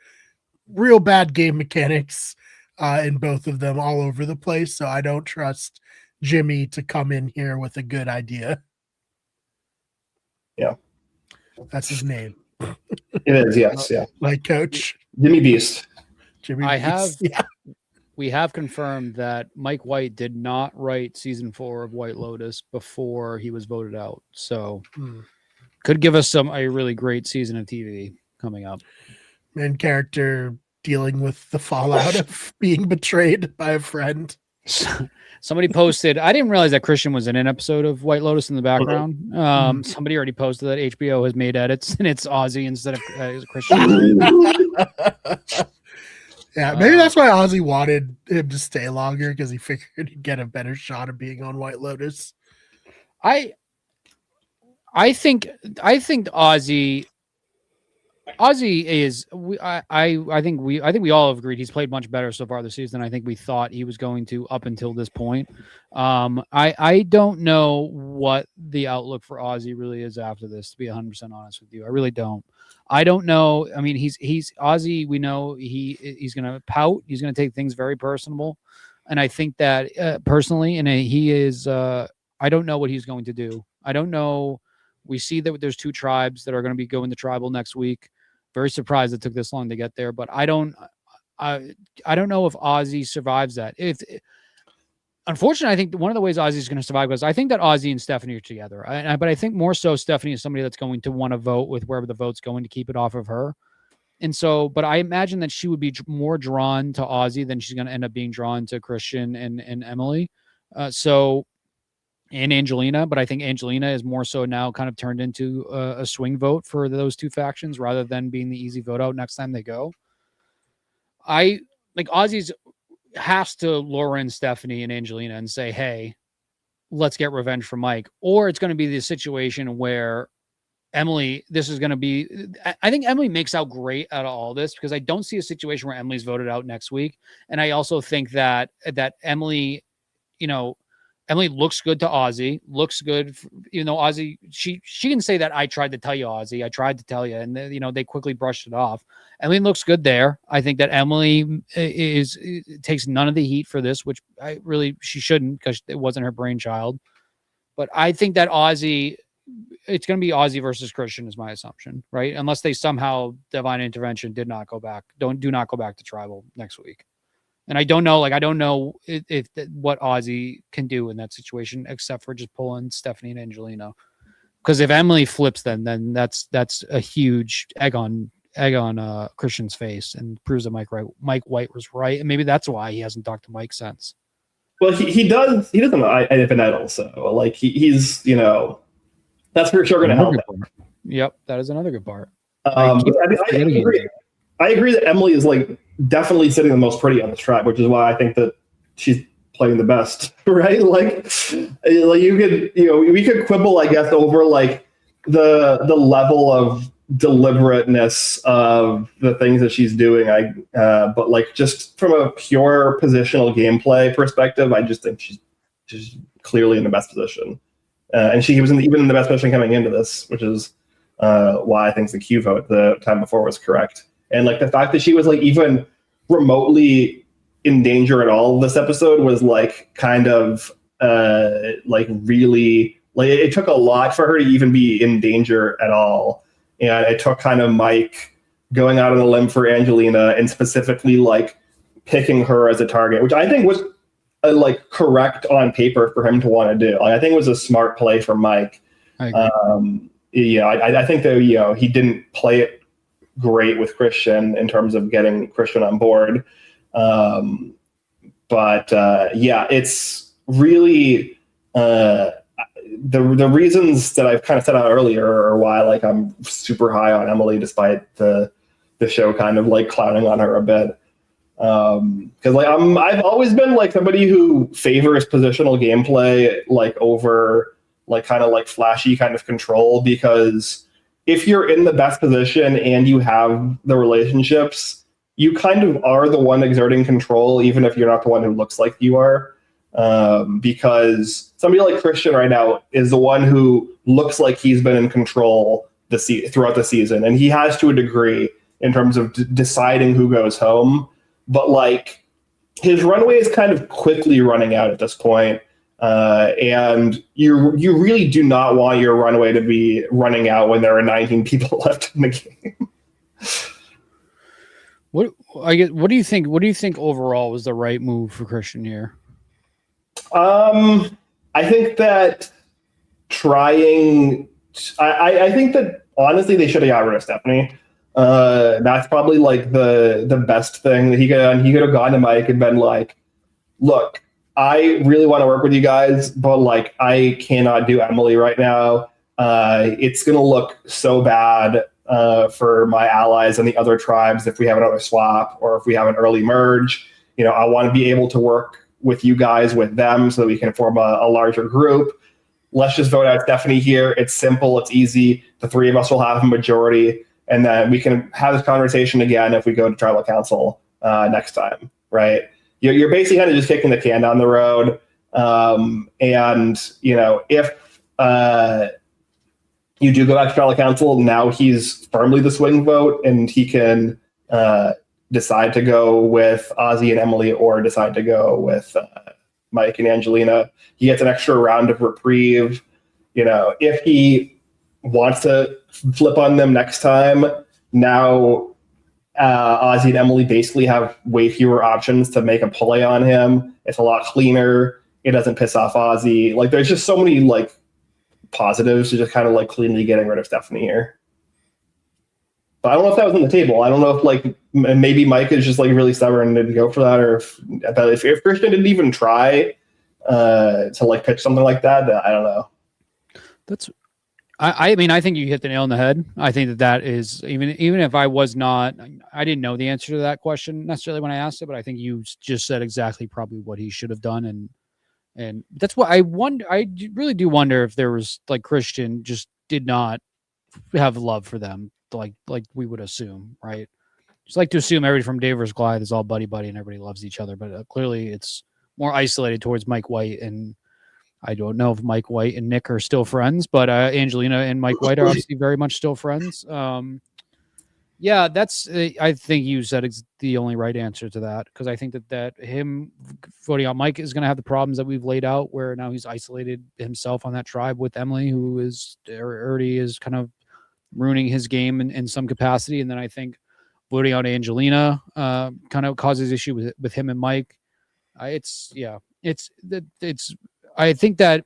Real bad game mechanics in both of them all over the place. So I don't trust Jimmy to come in here with a good idea. Yeah. That's his name. It is, yes. Yeah. Like Coach. Jimmy Beast. Jimmy I Beast. have... Yeah. we have confirmed that Mike White did not write season 4 of White Lotus before he was voted out. So could give us a really great season of TV coming up. Main character dealing with the fallout of being betrayed by a friend. Somebody posted, I didn't realize that Christian was in an episode of White Lotus in the background. Somebody already posted that HBO has made edits and it's Ozzy instead of Christian. Yeah, maybe that's why Ozzy wanted him to stay longer, because he figured he'd get a better shot of being on White Lotus. I think Ozzy is I think we all have agreed he's played much better so far this season than I think we thought he was going to up until this point. I don't know what the outlook for Ozzy really is after this, to be 100% honest with you. I really don't. I don't know. I mean, he's Ozzy. We know he's going to pout. He's going to take things very personal. And I think that personally, and he is, I don't know what he's going to do. I don't know. We see that there's 2 tribes that are going to be going to tribal next week. Very surprised it took this long to get there, but I don't know if Ozzy survives that. Unfortunately, I think one of the ways Ozzy is going to survive is I think that Ozzy and Stephanie are together. But I think more so Stephanie is somebody that's going to want to vote with wherever the vote's going to keep it off of her. And so, but I imagine that she would be more drawn to Ozzy than she's going to end up being drawn to Christian and Emily. And Angelina, but I think Angelina is more so now kind of turned into a swing vote for those 2 factions rather than being the easy vote out next time they go. I like Ozzy's has to lure in Stephanie and Angelina and say, hey, let's get revenge for Mike. Or it's going to be the situation where Emily, this is going to be, I think Emily makes out great out of all this, because I don't see a situation where Emily's voted out next week. And I also think that Emily, Emily looks good to Ozzy, looks good, Ozzy, she can say that I tried to tell you, Ozzy, I tried to tell you. And they quickly brushed it off. Emily looks good there. I think that Emily takes none of the heat for this, which she shouldn't, because it wasn't her brainchild. But I think that Ozzy, it's going to be Ozzy versus Christian is my assumption, right? Unless they somehow divine intervention do not go back to tribal next week. And I don't know if what Ozzy can do in that situation, except for just pulling Stephanie and Angelina. Because if Emily flips, then that's a huge egg on Christian's face and proves that Mike White was right, and maybe that's why he hasn't talked to Mike since. Well, he doesn't know Idol, so like he's that's for sure going to help him. Yep, that is another good part. I agree that Emily is like definitely sitting the most pretty on this tribe, which is why I think that she's playing the best, right? Like you could, we could quibble, I guess, over like the level of deliberateness of the things that she's doing. But like just from a pure positional gameplay perspective, I just think she's just clearly in the best position. And she was even in the best position coming into this, which is why I think the Q vote the time before was correct. And like the fact that she was like even remotely in danger at all this episode was like kind of like really, like it took a lot for her to even be in danger at all. And it took kind of Mike going out on a limb for Angelina and specifically like picking her as a target, which I think was like correct on paper for him to want to do. Like, I think it was a smart play for Mike. I agree. I think that he didn't play it great with Christian in terms of getting Christian on board. But it's really the reasons that I've kind of set out earlier are why like I'm super high on Emily, despite the show kind of like clowning on her a bit. Because like I've always been like somebody who favors positional gameplay like over like kind of like flashy kind of control, because if you're in the best position and you have the relationships, you kind of are the one exerting control, even if you're not the one who looks like you are. Because somebody like Christian right now is the one who looks like he's been in control throughout the season, and he has to a degree in terms of deciding who goes home. But like his runway is kind of quickly running out at this point. And you really do not want your runway to be running out when there are 19 people left in the game. What do you think? What do you think overall was the right move for Christian here? I think that trying. I think that honestly they should have got rid of Stephanie. That's probably like the best thing that he could have done. He could have gone to Mike and been like, "Look, I really want to work with you guys, but like I cannot do Emily right now. It's gonna look so bad for my allies and the other tribes if we have another swap or if we have an early merge. You know, I want to be able to work with you guys with them so that we can form a larger group. Let's just vote out Stephanie here. It's simple. It's easy. The three of us will have a majority, and then we can have this conversation again if we go to tribal council next time, right? You're basically kind of just kicking the can down the road. And, you know, if you do go back to tribal council, now he's firmly the swing vote, and he can decide to go with Ozzy and Emily or decide to go with Mike and Angelina. He gets an extra round of reprieve. You know, if he wants to flip on them next time, now Ozzy and Emily basically have way fewer options to make a play on him. It's a lot cleaner. It doesn't piss off Ozzy. Like, there's just so many like positives to just kind of like cleanly getting rid of Stephanie here. But I don't know if that was on the table. I don't know if like maybe Mike is just like really stubborn and didn't go for that, or if Christian didn't even try to like pitch something like that, then I don't know. I mean, I think you hit the nail on the head. I think that is even if I didn't know the answer to that question necessarily when I asked it, but I think you just said exactly probably what he should have done, and that's what I wonder. I really do wonder if there was like Christian just did not have love for them. Like we would assume, right? Just like to assume everybody from Dave vs. Goliath is all buddy and everybody loves each other, but clearly it's more isolated towards Mike White, and I don't know if Mike White and Nick are still friends, but Angelina and Mike White are obviously very much still friends. Yeah, that's I think you said it's the only right answer to that, because I think that him voting out Mike is going to have the problems that we've laid out, where now he's isolated himself on that tribe with Emily, who is already is kind of ruining his game in some capacity. And then I think voting out Angelina kind of causes issue with him and Mike. I think that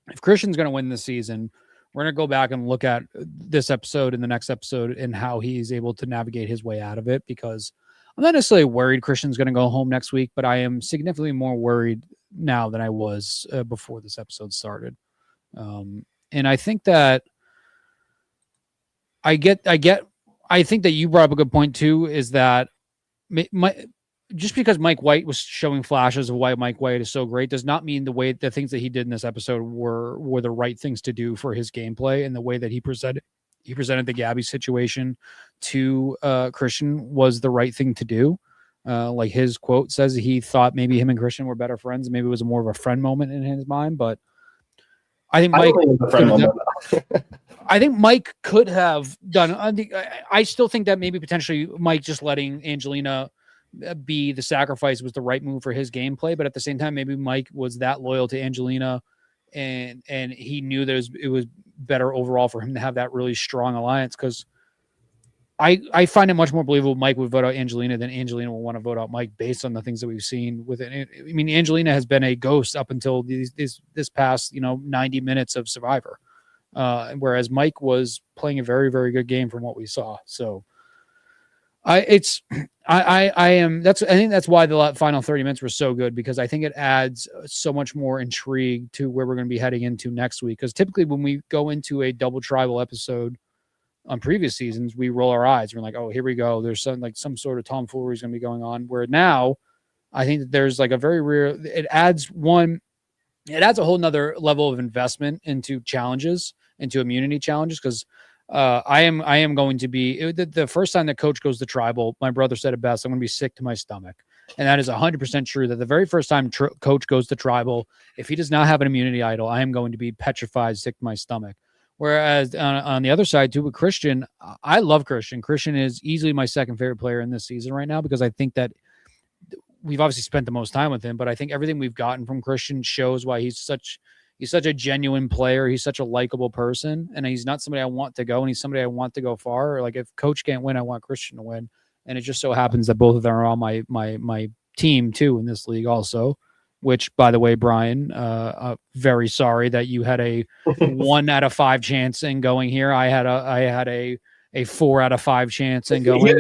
if Christian's going to win this season, we're going to go back and look at this episode and the next episode and how he's able to navigate his way out of it, because I'm not necessarily worried Christian's going to go home next week, but I am significantly more worried now than I was before this episode started. And I think that I think that you brought up a good point too, is that just because Mike White was showing flashes of why Mike White is so great does not mean the things that he did in this episode were the right things to do for his gameplay, and the way that he presented the Gabby situation to Christian was the right thing to do. Like his quote says, he thought maybe him and Christian were better friends. Maybe it was more of a friend moment in his mind, but I think Mike. I think Mike could have done. I still think that maybe potentially Mike just letting Angelina be the sacrifice was the right move for his gameplay. But at the same time, maybe Mike was that loyal to Angelina, and he knew that it was better overall for him to have that really strong alliance. Because I find it much more believable Mike would vote out Angelina than Angelina will want to vote out Mike based on the things that we've seen with it. I mean, Angelina has been a ghost up until this past 90 minutes of Survivor. Whereas Mike was playing a very, very good game from what we saw. So I think that's why the final 30 minutes were so good, because I think it adds so much more intrigue to where we're going to be heading into next week. Because typically when we go into a double tribal episode on previous seasons, we roll our eyes. We're like, oh, here we go. There's some sort of tomfoolery is going to be going on. Where now I think that there's like a very rare, it adds a whole nother level of investment into challenges, into immunity challenges. Because I am going to be the first time that Coach goes to tribal. My brother said it best. I'm going to be sick to my stomach, and that is 100% true. That the very first time Coach goes to tribal, if he does not have an immunity idol, I am going to be petrified, sick to my stomach. Whereas on the other side too, with Christian, I love Christian. Christian is easily my second favorite player in this season right now, because I think that we've obviously spent the most time with him, but I think everything we've gotten from Christian shows why he's such a genuine player. He's such a likable person, and he's not somebody I want to go, and he's somebody I want to go far. Like if Coach can't win, I want Christian to win. and it just so happens that both of them are on my team too in this league also. Which, by the way, Brian, very sorry that you had a 1 out of 5 chance in going here. I had a 4 out of 5 chance in going. He had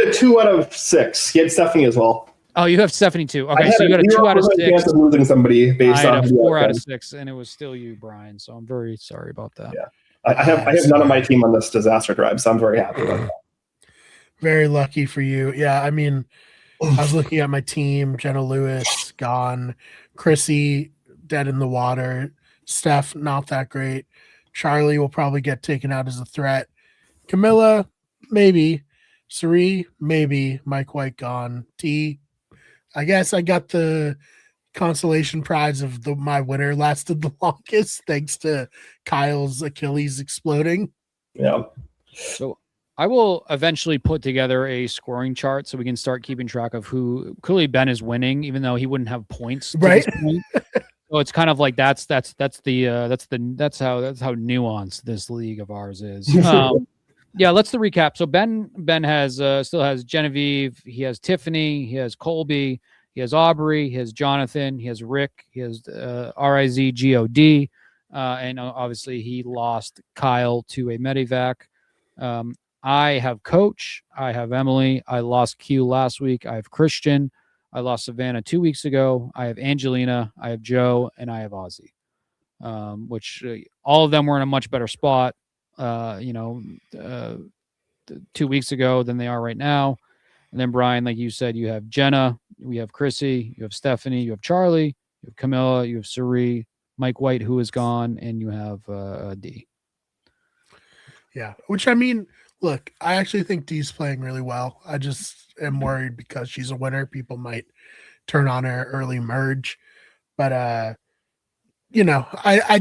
a 2 out of 6. He had Stephanie as well. Oh, you have Stephanie too. Okay, so you got a 2 out of 6. Chance of losing somebody based I had on a 4 out of 6, and it was still you, Brian. So I'm very sorry about that. Yeah, I have none of my team on this disaster tribe, so I'm very happy about that. Very lucky for you. Yeah, I mean, I was looking at my team: Jenna Lewis gone, Chrissy dead in the water, Steph not that great, Charlie will probably get taken out as a threat, Camilla maybe, Sari maybe, Mike White gone, T. I guess I got the consolation prize of my winner lasted the longest thanks to Kyle's Achilles exploding. Yeah. So I will eventually put together a scoring chart so we can start keeping track of who. Clearly Ben is winning, even though he wouldn't have points. Right. So it's kind of like that's how nuanced this league of ours is. Yeah, let's recap. So Ben has still has Genevieve, he has Tiffany, he has Colby, he has Aubrey, he has Jonathan, he has Rick, he has RIZGOD, and obviously he lost Kyle to a Medivac. I have Coach, I have Emily, I lost Q last week, I have Christian, I lost Savannah 2 weeks ago, I have Angelina, I have Joe, and I have Ozzy, which all of them were in a much better spot 2 weeks ago than they are right now. And then Brian, like you said, you have Jenna, we have Chrissy, you have Stephanie, you have Charlie, you have Camilla, you have Suri, Mike White, who is gone, and you have D. Yeah, which I mean, look, I actually think Dee's playing really well. I just am worried because she's a winner. People might turn on her early merge. But, I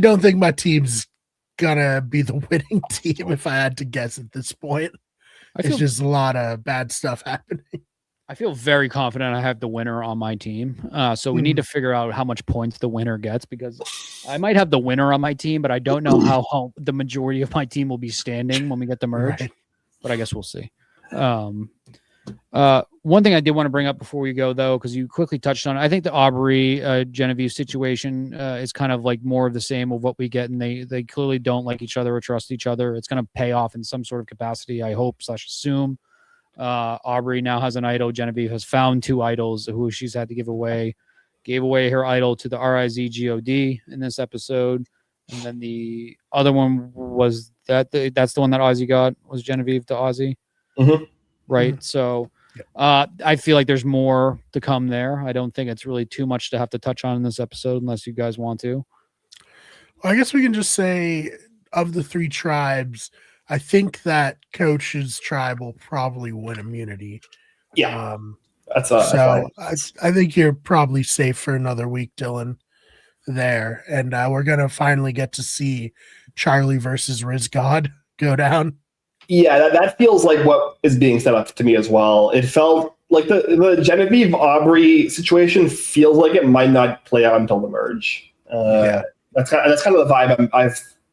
don't think my team's going to be the winning team if I had to guess at this point. It's just a lot of bad stuff happening. I feel very confident I have the winner on my team. So we need to figure out how much points the winner gets, because I might have the winner on my team, but I don't know how the majority of my team will be standing when we get the merge. Right. But I guess we'll see. One thing I did want to bring up before we go, though, because you quickly touched on it, I think the Aubrey Genevieve situation is kind of like more of the same of what we get, and they clearly don't like each other or trust each other. It's going to pay off in some sort of capacity, I hope / assume. Aubrey now has an idol. Genevieve has found 2 idols who she's had to give away. Gave away her idol to the RIZGOD in this episode. And then the other one was that's the one that Ozzy got, was Genevieve to Ozzy. Mm-hmm. Right. Mm-hmm. So I feel like there's more to come there. I don't think it's really too much to have to touch on in this episode unless you guys want to. Well, I guess we can just say, of the 3 tribes, I think that Coach's tribe will probably win immunity. Yeah. I think you're probably safe for another week, Dylan, there. And we're going to finally get to see Charlie versus Rizgod go down. Yeah, that feels like what is being set up to me as well. It felt like the Genevieve Aubrey situation feels like it might not play out until the merge. That's kind of the vibe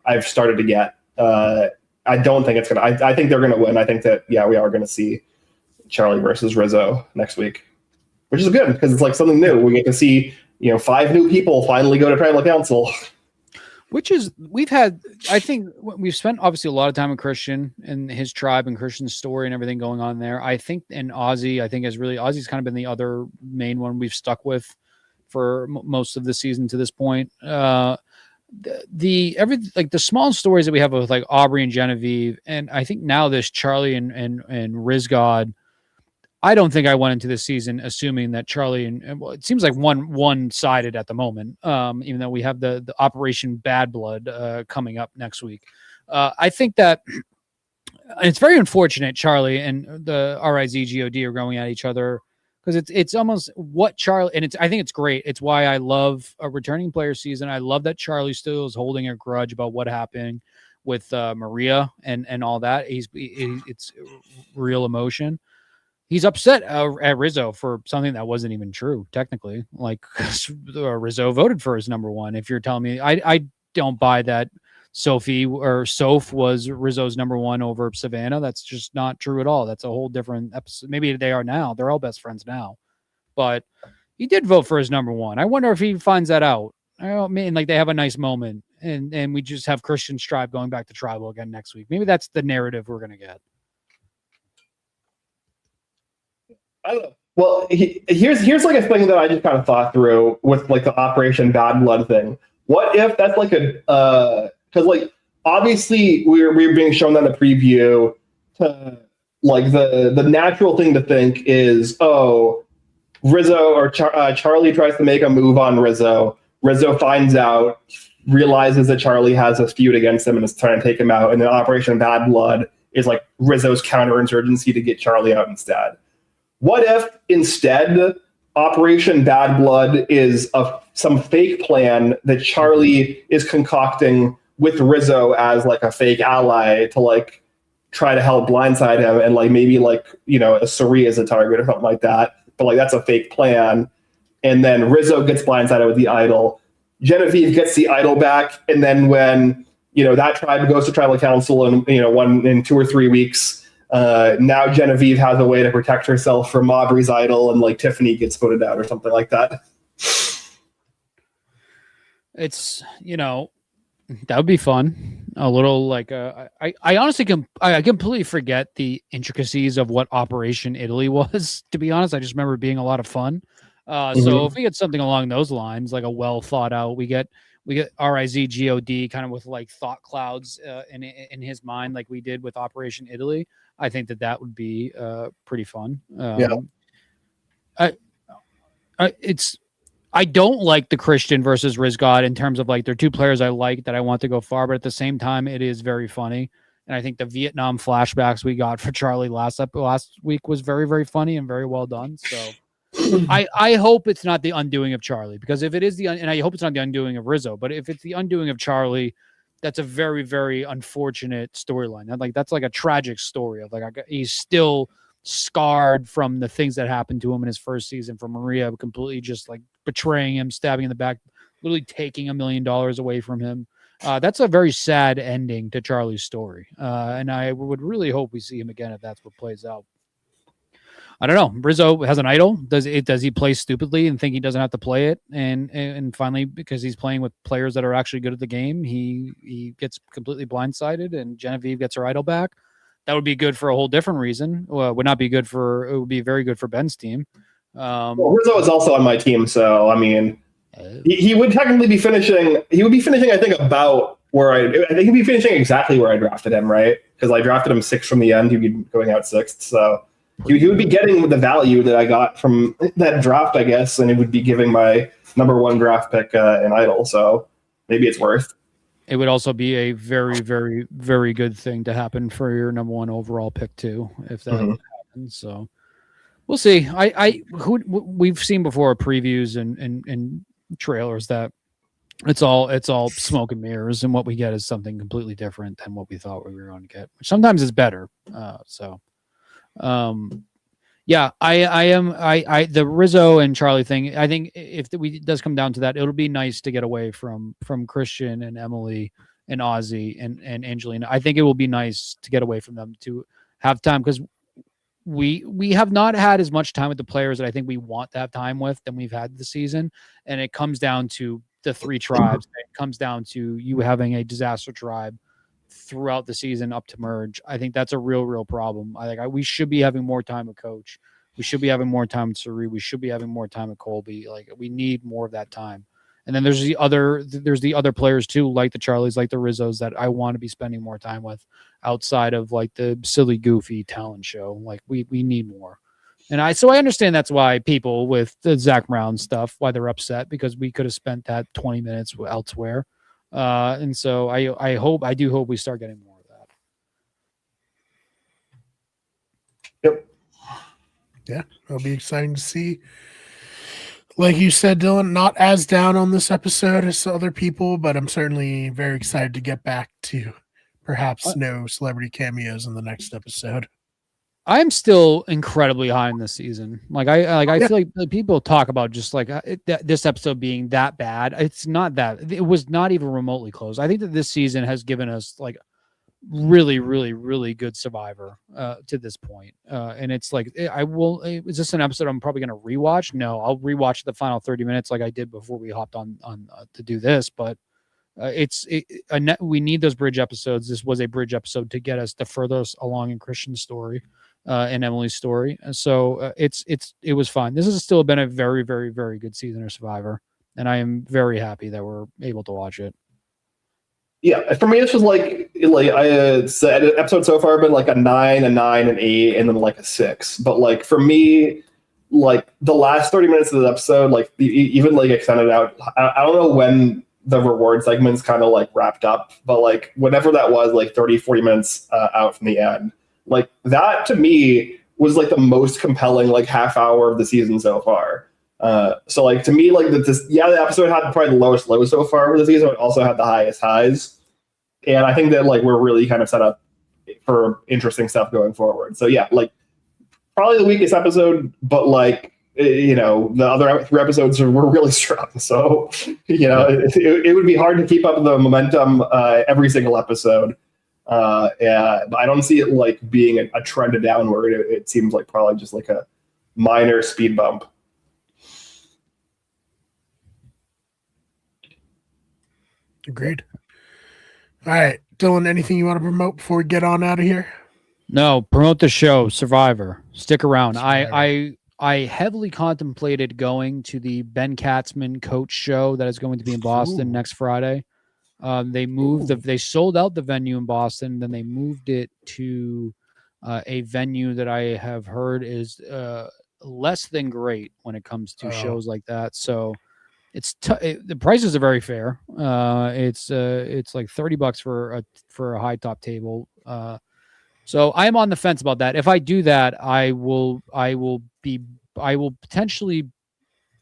I've started to get. I don't think it's gonna. I think they're gonna win. I think that we are gonna see Charlie versus Rizzo next week, which is good because it's like something new. We get to see 5 new people finally go to tribal council. Which is, I think we've spent obviously a lot of time with Christian and his tribe and Christian's story and everything going on there. I think, and Ozzy, Ozzy's kind of been the other main one we've stuck with for most of the season to this point. The small stories that we have with like Aubrey and Genevieve, and I think now this Charlie and Rizgod. I don't think I went into this season assuming that Charlie and it seems like one-sided at the moment. Even though we have the Operation Bad Blood coming up next week, I think that it's very unfortunate Charlie and the RIZGOD are going at each other. Because it's almost what Charlie, and I think it's great. It's why I love a returning player season. I love that Charlie still is holding a grudge about what happened with Maria and all that. It's real emotion. He's upset at Rizzo for something that wasn't even true, technically. Like Rizzo voted for his number 1. If you're telling me, I don't buy that Soph was Rizzo's number one over Savannah. That's just not true at all. That's a whole different episode. Maybe they are now. They're all best friends now. But he did vote for his number one. I wonder if he finds that out. I don't mean like they have a nice moment and we just have Christian Strive going back to tribal again next week. Maybe that's the narrative we're gonna get. I don't know. Well, here's like a thing that I just kind of thought through with like the Operation Bad Blood thing. What if that's like a because like obviously we're being shown that in the preview to like the natural thing to think is, oh, Rizzo or Charlie tries to make a move on Rizzo. Rizzo finds out, realizes that Charlie has a feud against him and is trying to take him out. And then Operation Bad Blood is like Rizzo's counterinsurgency to get Charlie out instead. What if instead Operation Bad Blood is some fake plan that Charlie is concocting with Rizzo as like a fake ally to like try to help blindside him, and like maybe like, you know, a Suri as a target or something like that. But like that's a fake plan. And then Rizzo gets blindsided with the idol. Genevieve gets the idol back, and then when, you know, that tribe goes to tribal council in, you know, in 2 or 3 weeks, now Genevieve has a way to protect herself from Aubrey's idol, and like Tiffany gets voted out or something like that. It's, you know, that would be fun. A little like I honestly I completely forget the intricacies of what Operation Italy was, to be honest. I just remember it being a lot of fun. So if we get something along those lines, like a well thought out, we get RIZGOD kind of with like thought clouds in his mind, like we did with Operation Italy. I think that would be pretty fun. I don't like the Christian versus Rizgod in terms of like they're two players I like that I want to go far, but at the same time, it is very funny. And I think the Vietnam flashbacks we got for Charlie last week was very, very funny and very well done. So I hope it's not the undoing of Charlie, because if it is and I hope it's not the undoing of Rizzo, but if it's the undoing of Charlie, that's a very, very unfortunate storyline. That's like a tragic story of like he's still scarred from the things that happened to him in his first season, from Maria completely just like betraying him, stabbing in the back, literally taking $1 million away from him. That's a very sad ending to Charlie's story. And I would really hope we see him again if that's what plays out. I don't know. Rizzo has an idol. Does he play stupidly and think he doesn't have to play it? And finally, because he's playing with players that are actually good at the game, he gets completely blindsided, and Genevieve gets her idol back. That would be good for a whole different reason. Well, it would be very good for Ben's team. Well, Rizzo is also on my team, so I mean, he would technically be finishing. He would be finishing, I think, about where I think he'd be finishing exactly where I drafted him, right? Because I drafted him 6th from the end. He'd be going out 6th, so he would be getting the value that I got from that draft, I guess, and it would be giving my number 1 draft pick an idol. So maybe it's worth. It would also be a very, very, very good thing to happen for your number 1 overall pick too, if that happens. So we'll see. We've seen before previews and trailers that it's all smoke and mirrors, and what we get is something completely different than what we thought we were going to get, which sometimes is better. Yeah, the Rizzo and Charlie thing, I think if it does come down to that, it'll be nice to get away from Christian and Emily and Ozzy and Angelina. I think it will be nice to get away from them, to have time, because we have not had as much time with the players that I think we want to have time with than we've had this season. And it comes down to the 3 tribes. It comes down to you having a disaster tribe throughout the season up to merge. I think that's a real problem. We should be having more time with Coach. We should be having more time with Suri. We should be having more time with Colby. Like, we need more of that time. And then there's the other players too, like the Charlies, like the Rizzos, that I want to be spending more time with outside of like the silly, goofy talent show. Like we need more. And I understand that's why people with the Zach Brown stuff, why they're upset, because we could have spent that 20 minutes elsewhere. And so I do hope we start getting more of that. Yep. Yeah, it'll be exciting to see. Like you said, Dylan, not as down on this episode as other people, but I'm certainly very excited to get back to perhaps no celebrity cameos in the next episode. I'm still incredibly high in this season. I feel like people talk about just like this episode being that bad. It's not that. It was not even remotely close. I think that this season has given us like really, really, really good Survivor to this point. And it's like is this an episode I'm probably going to rewatch? No, I'll rewatch the final 30 minutes like I did before we hopped on to do this. But we need those bridge episodes. This was a bridge episode to get us the furthest along in Christian's story and Emily's story. And so it was fun. This has still been a very, very, very good season of Survivor. And I am very happy that we're able to watch it. Yeah, for me, it's just like I said, episode so far have been like a 9, a 9, an 8, and then like a 6. But like for me, like the last 30 minutes of the episode, like even like extended out. I don't know when the reward segments kind of like wrapped up, but like whenever that was, like 30, 40 minutes out from the end, like that to me was like the most compelling like half hour of the season so far. So like to me, like the episode had probably the lowest low so far for the season, but also had the highest highs. And I think that like we're really kind of set up for interesting stuff going forward. So yeah, like probably the weakest episode, but like the other 3 episodes were really strong. So it would be hard to keep up the momentum every single episode. Yeah, but I don't see it like being a trend downward. It seems like probably just like a minor speed bump. Agreed. All right, Dylan, anything you want to promote before we get on out of here? No, promote the show, Survivor. Stick around. Survivor. I heavily contemplated going to the Ben Katzman coach show that is going to be in Boston next Friday. They sold out the venue in Boston, then they moved it to a venue that I have heard is less than great when it comes to shows like that. So the prices are very fair. It's like $30 for a high top table. So I'm on the fence about that. If I do that, I will potentially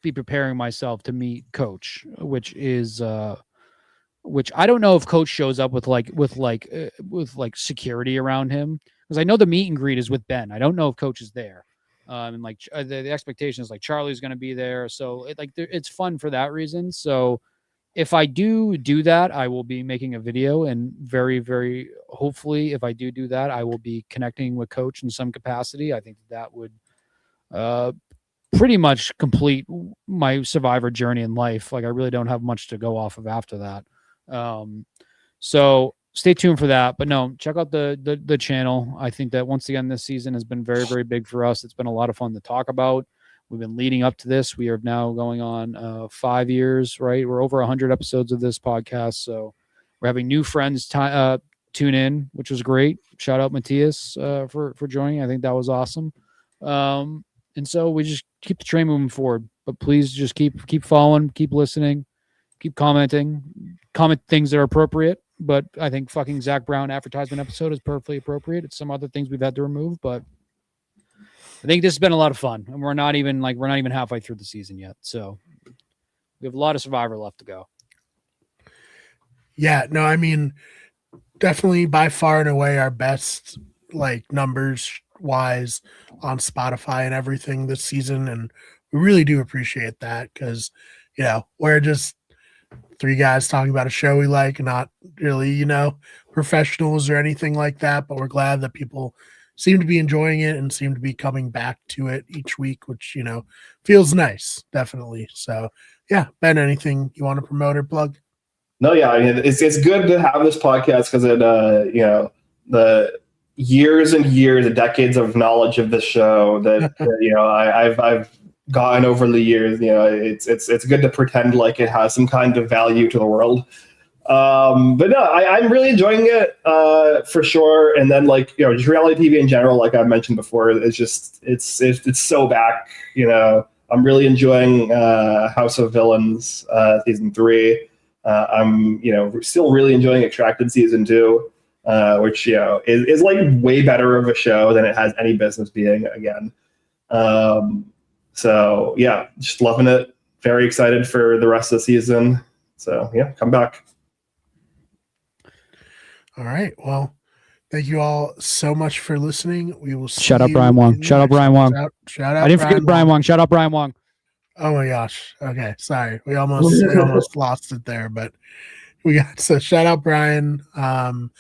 be preparing myself to meet Coach, which I don't know if Coach shows up with security around him, because I know the meet and greet is with Ben. I don't know if Coach is there. And like the expectation is like Charlie's going to be there, so it's fun for that reason. So if I do that, I will be making a video, and very, very hopefully, if I do that, I will be connecting with Coach in some capacity. I think that would pretty much complete my Survivor journey in life. Like I really don't have much to go off of after that. So stay tuned for that. But no, check out the channel. I think that once again, this season has been very, very big for us. It's been a lot of fun to talk about. We've been leading up to this. We are now going on 5 years, right? We're over 100 episodes of this podcast. So we're having new friends tune in, which was great. Shout out Matthias for joining. I think that was awesome. And so we just keep the train moving forward. But please just keep following, keep listening, keep comment things that are appropriate. But I think fucking Zach Brown advertisement episode is perfectly appropriate. It's some other things we've had to remove, but I think this has been a lot of fun, and we're not even halfway through the season yet. So we have a lot of Survivor left to go. Yeah, no, I mean, definitely by far and away our best like numbers wise on Spotify and everything this season, and we really do appreciate that because we're just 3 guys talking about a show we like, not really professionals or anything like that, but we're glad that people seem to be enjoying it and seem to be coming back to it each week, which feels nice, definitely. So yeah, Ben, anything you want to promote or plug? No, yeah, I mean, it's good to have this podcast because it the years and years, the decades of knowledge of this show that I've gotten over the years. It's good to pretend like it has some kind of value to the world. But no, I'm really enjoying it for sure. And then just reality TV in general, like I mentioned before, it's so back. I'm really enjoying House of Villains season 3. I'm still really enjoying Extracted season 2, which is like way better of a show than it has any business being again. So yeah, just loving it. Very excited for the rest of the season. So yeah, come back. All right. Well, Thank you all so much for listening. We will see Shout out you Brian Wong. in the Shout out next Brian one. Wong. Shout out. I didn't forget Brian Wong. Shout out Brian Wong. Oh my gosh. Okay, sorry. We almost lost it there, but we got so shout out Brian. And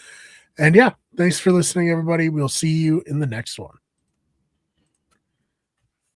yeah, thanks for listening, everybody. We'll see you in the next one.